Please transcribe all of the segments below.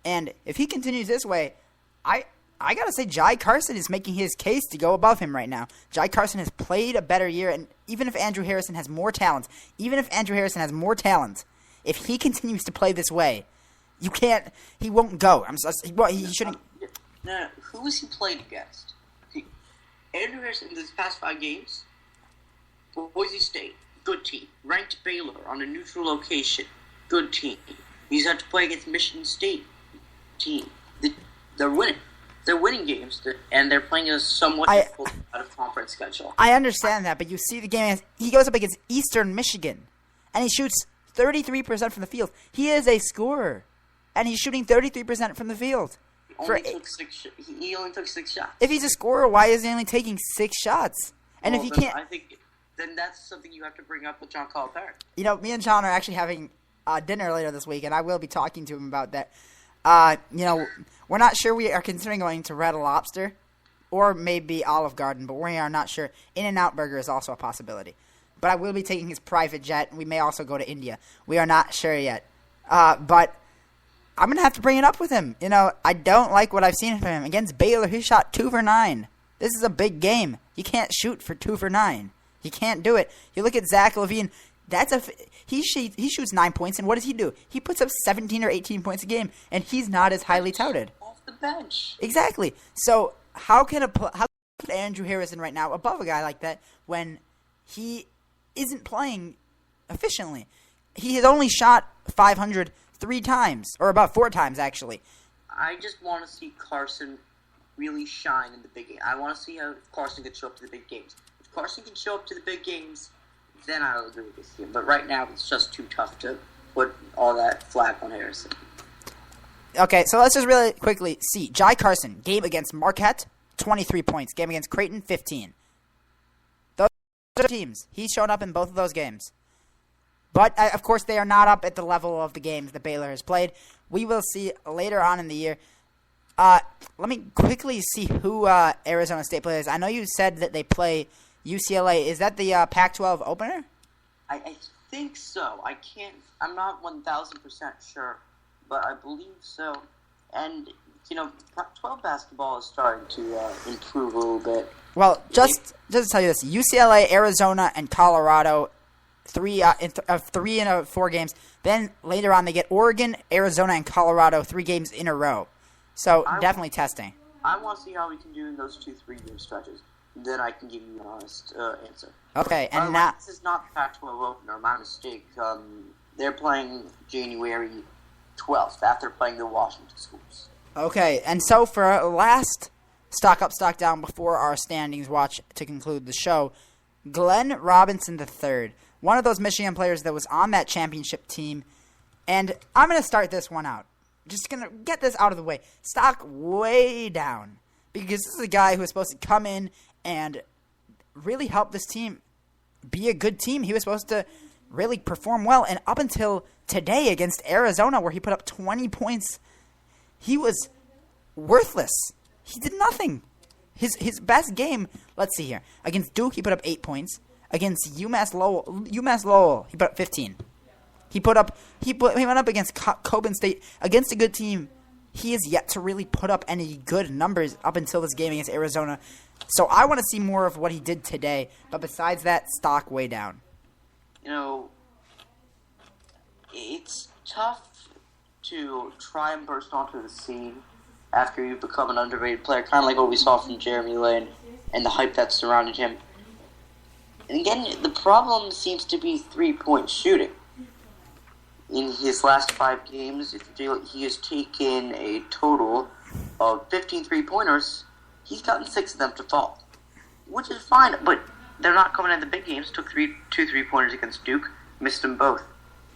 And if he continues this way, I got to say Jai Carson is making his case to go above him right now. Jai Carson has played a better year, and even if Andrew Harrison has more talent, if he continues to play this way, he won't go. He shouldn't. Now, who has he played against? Andrew Harrison in these past 5 games, Boise State, good team. Ranked Baylor on a neutral location, good team. He's had to play against Michigan State team. They're winning. They're winning games, and they're playing a somewhat difficult out-of-conference schedule. I understand that, but you see the game, he goes up against Eastern Michigan, and he shoots 33% from the field. He is a scorer, and he's shooting 33% from the field. He only took 6 shots. If he's a scorer, why is he only taking 6 shots? And if he can't... I think then that's something you have to bring up with John Calipari. You know, me and John are actually having dinner later this week, and I will be talking to him about that. We're not sure. We are considering going to Red Lobster or maybe Olive Garden, but we are not sure. In-N-Out Burger is also a possibility. But I will be taking his private jet, and we may also go to India. We are not sure yet. But I'm going to have to bring it up with him. You know, I don't like what I've seen from him. Against Baylor, he shot 2 for 9. This is a big game. You can't shoot for 2 for 9. You can't do it. You look at Zach LaVine. He shoots 9 points, and what does he do? He puts up 17 or 18 points a game, and he's not as highly touted. Off the bench. Exactly. So how can put Andrew Harrison right now above a guy like that when he isn't playing efficiently? He has only shot 500 3 times, or about 4 times actually. I just want to see Carson really shine in the big game. I want to see how Carson can show up to the big games. If Carson can show up to the big games, then I'll agree with you. But right now, it's just too tough to put all that flack on Harrison. Okay, so let's just really quickly see. Jai Carson, game against Marquette, 23 points. Game against Creighton, 15. Those are teams. He's shown up in both of those games. But, of course, they are not up at the level of the games that Baylor has played. We will see later on in the year. Let me quickly see who Arizona State plays. I know you said that they play UCLA. Is that the Pac-12 opener? I think so. I'm not 1,000% sure, but I believe so. And, Pac-12 basketball is starting to improve a little bit. Well, just to tell you this, UCLA, Arizona, and Colorado, 3 in 4 games. Then later on they get Oregon, Arizona, and Colorado 3 games in a row. So definitely testing. I want to see how we can do in those 2-3 game stretches. Then I can give you an honest answer. Okay, and now this is not the Pac-12 opener. My mistake. They're playing January 12th after playing the Washington schools. Okay, and so for our last stock up, stock down before our standings watch to conclude the show, Glenn Robinson III, one of those Michigan players that was on that championship team, and I'm going to start this one out. Just going to get this out of the way. Stock way down. Because this is a guy who was supposed to come in and really help this team be a good team. He was supposed to really perform well. And up until today against Arizona, where he put up 20 points, he was worthless. He did nothing. His best game, let's see here. Against Duke, he put up 8 points. Against UMass Lowell, he put up 15. He went up against Coban State, against a good team. He is yet to really put up any good numbers up until this game against Arizona. So I want to see more of what he did today. But besides that, stock way down. It's tough to try and burst onto the scene after you become an underrated player, kind of like what we saw from Jeremy Lin and the hype that surrounded him. And again, the problem seems to be 3-point shooting. In his last 5 games, he has taken a total of 15 3-pointers. He's gotten 6 of them to fall, which is fine, but they're not coming in the big games. Took 2 3-pointers against Duke, missed them both.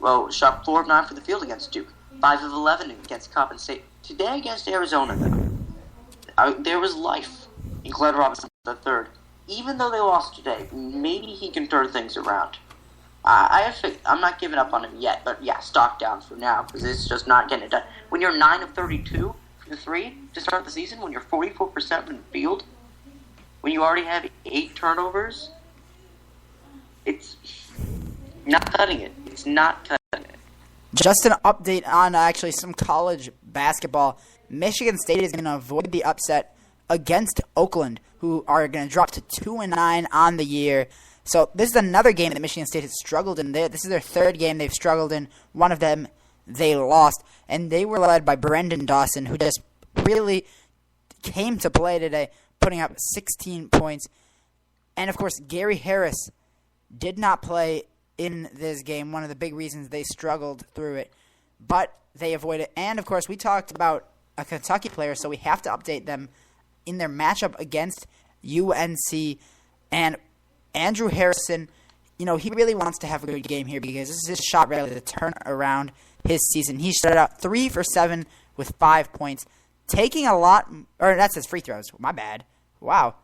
Well, shot 4 of 9 for the field against Duke, 5 of 11 against Coppin State. Today against Arizona, though, there was life in Glenn Robinson III. Even though they lost today, maybe he can turn things around. I have faith. I'm not giving up on him yet, but yeah, stock down for now because it's just not getting it done. When you're 9 of 32 for the 3 to start the season, when you're 44% from the field, when you already have 8 turnovers, it's not cutting it. It's not cutting it. Just an update on actually some college basketball. Michigan State is going to avoid the upset against Oakland, who are going to drop to 2-9 on the year. So this is another game that Michigan State has struggled in. This is their third game they've struggled in. One of them they lost, and they were led by Brendan Dawson, who just really came to play today, putting up 16 points. And, of course, Gary Harris did not play in this game, one of the big reasons they struggled through it. But they avoided it. And, of course, we talked about a Kentucky player, so we have to update them in their matchup against UNC. And Andrew Harrison, he really wants to have a good game here because this is his shot really to turn around his season. He started out 3 for 7 with 5 points, taking a lot, or that's his free throws. My bad. Wow.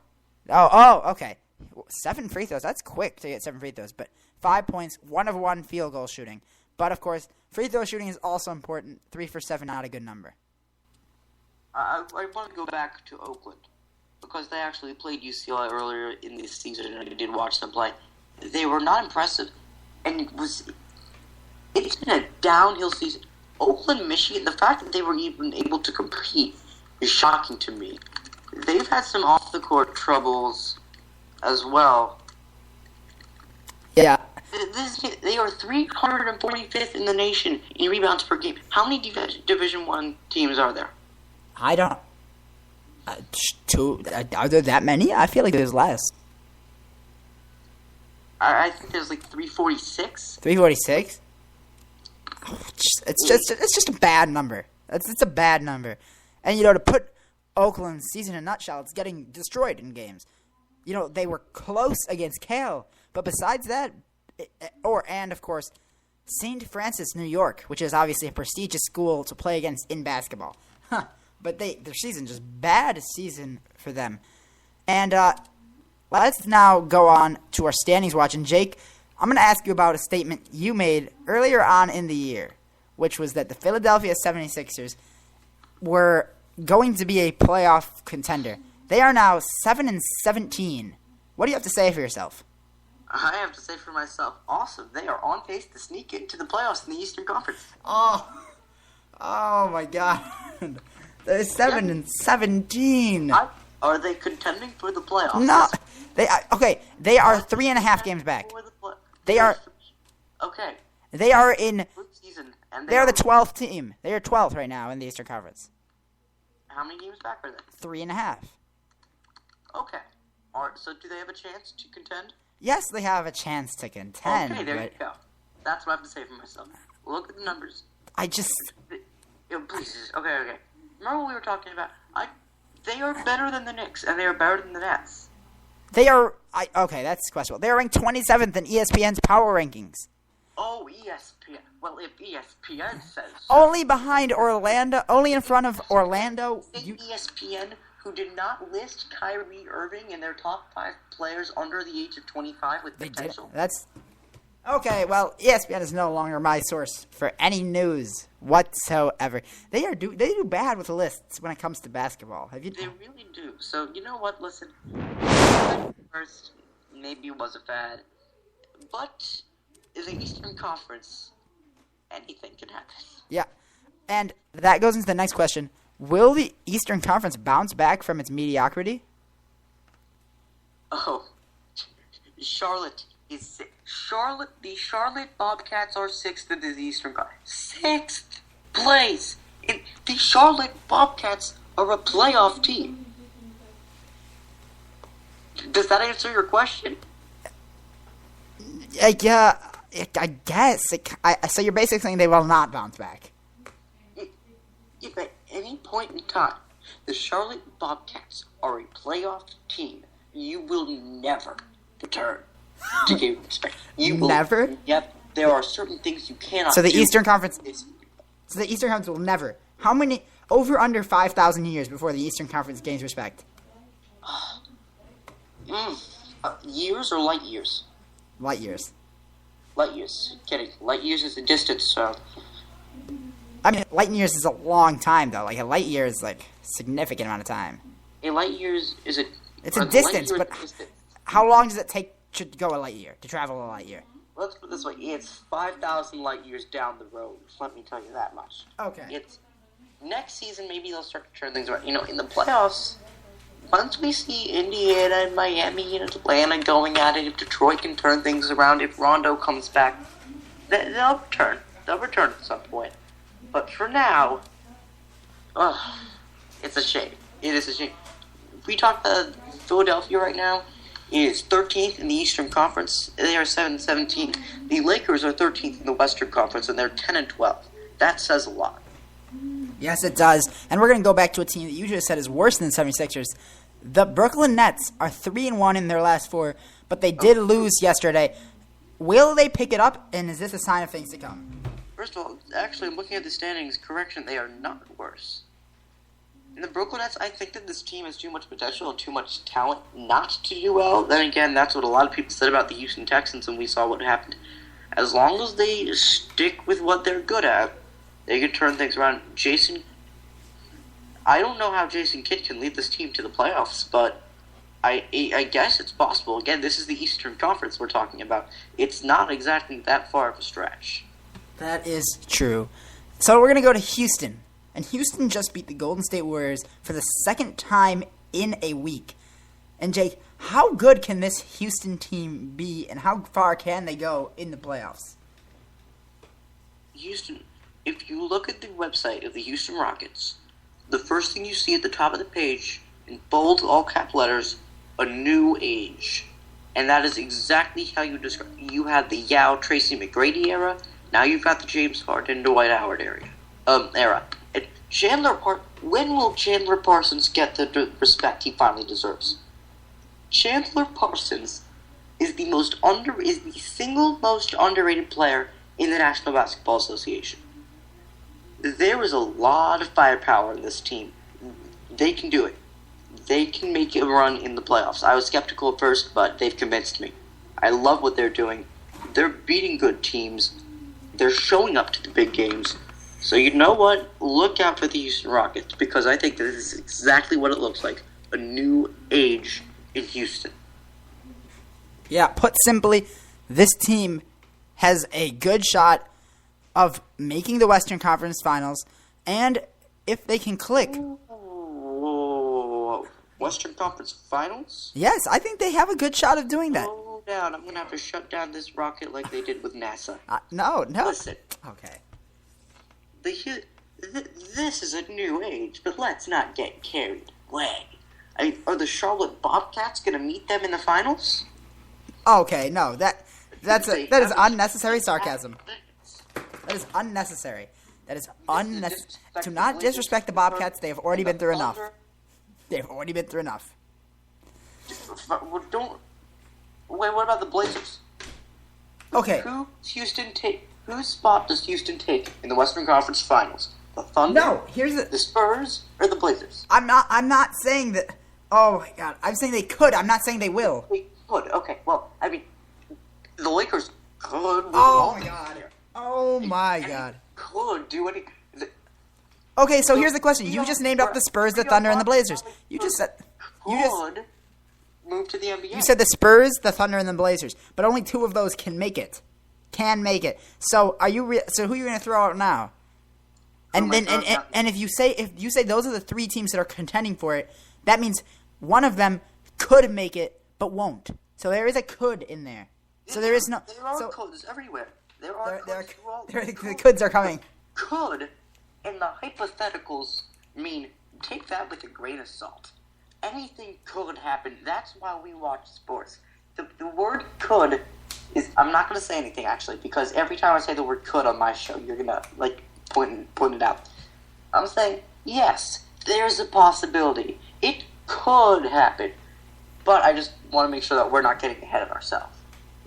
Oh, okay. 7 free throws. That's quick to get 7 free throws, but 5 points, 1 of 1 field goal shooting. But, of course, free throw shooting is also important. 3 for 7, not a good number. I want to go back to Oakland because they actually played UCLA earlier in this season, and I did watch them play. They were not impressive, and it's been a downhill season. Oakland, Michigan, the fact that they were even able to compete is shocking to me. They've had some off-the-court troubles as well. Yeah. They are 345th in the nation in rebounds per game. How many Division I teams are there? I don't... Are there that many? I feel like there's less. I think there's like 346. 346? It's just a bad number. It's a bad number. And, to put Oakland's season in a nutshell, it's getting destroyed in games. They were close against Cal, but besides that, and of course, St. Francis, New York, which is obviously a prestigious school to play against in basketball. But their season, just bad season for them. And let's now go on to our standings watch. And Jake, I'm going to ask you about a statement you made earlier on in the year, which was that the Philadelphia 76ers were going to be a playoff contender. They are now 7-17. What do you have to say for yourself? I have to say for myself, awesome. They are on pace to sneak into the playoffs in the Eastern Conference. Oh my God. They're 7-17. Are they contending for the playoffs? No. They are 3.5 games back. They are okay. They are in season, and they are the 12th team. They are 12th right now in the Eastern Conference. How many games back are they? 3.5. Okay. All right. So do they have a chance to contend? Yes, they have a chance to contend. Okay, there you go. That's what I have to say for myself. Look at the numbers. Please. Okay. Remember what we were talking about? They are better than the Knicks, and they are better than the Nets. They are... okay, that's questionable. They are ranked 27th in ESPN's power rankings. Oh, ESPN. Well, if ESPN says so. Only behind Orlando... Only in front of Orlando... ESPN, who did not list Kyrie Irving in their top 5 players under the age of 25 with potential. That's... Okay, well, ESPN is no longer my source for any news whatsoever. They do bad with lists when it comes to basketball. They really do. So, you know what? Listen. First, maybe it was a fad. But in the Eastern Conference, anything can happen. Yeah. And that goes into the next question. Will the Eastern Conference bounce back from its mediocrity? Oh. The Charlotte Bobcats are 6th in the Eastern Conference. 6th place! And the Charlotte Bobcats are a playoff team. Does that answer your question? Yeah, I guess. So you're basically saying they will not bounce back. If at any point in time the Charlotte Bobcats are a playoff team, you will never return to give respect. You never? Will, yep. There are certain things you cannot. So the do. Eastern Conference. So the Eastern Conference will never. How many? Under 5,000 years before the Eastern Conference gains respect. Years or light years? Light years. Light years. Kidding. Light years is the distance. So. I mean, light years is a long time though. Like a light year is like a significant amount of time. A light years is a. It's a distance, but how long does it take to go a light year, to travel a light year? let's put it this way. It's 5,000 light years down the road. Let me tell you that much. Okay. It's next season, maybe they'll start to turn things around. In the playoffs, once we see Indiana and Miami and Atlanta going at it, if Detroit can turn things around, if Rondo comes back, they'll return. They'll return at some point. But for now, it's a shame. It is a shame. If we talk about Philadelphia right now, it is 13th in the Eastern Conference. They are 7-17. The Lakers are 13th in the Western Conference, and they're 10-12. That says a lot. Yes, it does. And we're going to go back to a team that you just said is worse than the 76ers. The Brooklyn Nets are 3-1 in their last 4, but they did lose yesterday. Will they pick it up, and is this a sign of things to come? First of all, actually, looking at the standings, correction, they are not worse. In the Brooklyn Nets, I think that this team has too much potential and too much talent not to do well. Then again, that's what a lot of people said about the Houston Texans, and we saw what happened. As long as they stick with what they're good at, they can turn things around. I don't know how Jason Kidd can lead this team to the playoffs, but I guess it's possible. Again, this is the Eastern Conference we're talking about. It's not exactly that far of a stretch. That is true. So we're going to go to Houston. And Houston just beat the Golden State Warriors for the second time in a week. And Jake, how good can this Houston team be, and how far can they go in the playoffs? Houston, if you look at the website of the Houston Rockets, the first thing you see at the top of the page, in bold, all-cap letters, a new age. And that is exactly how you describe it. You had the Yao, Tracy McGrady era. Now you've got the James Harden, Dwight Howard era. When will Chandler Parsons get the respect he finally deserves? Chandler Parsons is the single most underrated player in the National Basketball Association. There is a lot of firepower in this team. They can do it. They can make a run in the playoffs. I was skeptical at first, but they've convinced me. I love what they're doing. They're beating good teams. They're showing up to the big games. So you know what? Look out for the Houston Rockets, because I think that this is exactly what it looks like. A new age in Houston. Yeah, put simply, this team has a good shot of making the Western Conference Finals, and if they can click... Western Conference Finals? Yes, I think they have a good shot of doing that. Slow down. I'm going to have to shut down this rocket like they did with NASA. No. Listen. Okay. This is a new age, but let's not get carried away. Are the Charlotte Bobcats going to meet them in the finals? Okay, no, that is unnecessary sarcasm. That is unnecessary. That is unnecessary. To not disrespect the Bobcats, they have already been through enough. They've already been through enough. Wait, what about the Blazers? Okay. Whose spot does Houston take in the Western Conference Finals? The Thunder? No, the Spurs or the Blazers? I'm not saying that. Oh my God, I'm saying they could. I'm not saying they will. They could. Okay. Well, I mean, the Lakers could. Oh my God. Oh my God. Could do any. Okay, so here's the question. You just named up the Spurs, the Thunder, and the Blazers. You just said... move to the NBA. You said the Spurs, the Thunder, and the Blazers. But only 2 of those can make it. So so who are you going to throw out now? And if you say those are the 3 teams that are contending for it, that means one of them could make it, but won't. So there is a could in there. So there is no... There are coulds everywhere. The coulds are coming. Could... And the hypotheticals mean take that with a grain of salt. Anything could happen. That's why we watch sports. The word could is... I'm not going to say anything, actually, because every time I say the word could on my show, you're going to, point it out. I'm saying, yes, there's a possibility. It could happen. But I just want to make sure that we're not getting ahead of ourselves.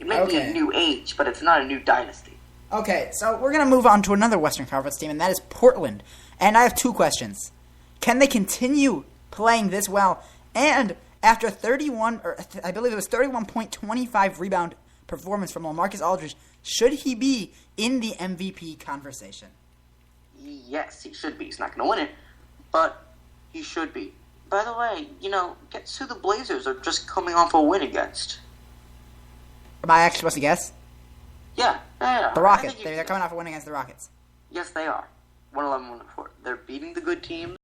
It may be a new age, but it's not a new dynasty. Okay, so we're going to move on to another Western Conference team, and that is Portland. And I have 2 questions. Can they continue playing this well? And after 31.25 rebound performance from LaMarcus Aldridge, should he be in the MVP conversation? Yes, he should be. He's not going to win it, but he should be. By the way, guess who the Blazers are just coming off a win against? Am I actually supposed to guess? Yeah. The Rockets. They're coming off a win against the Rockets. Yes, they are. 111, 104. They're beating the good teams.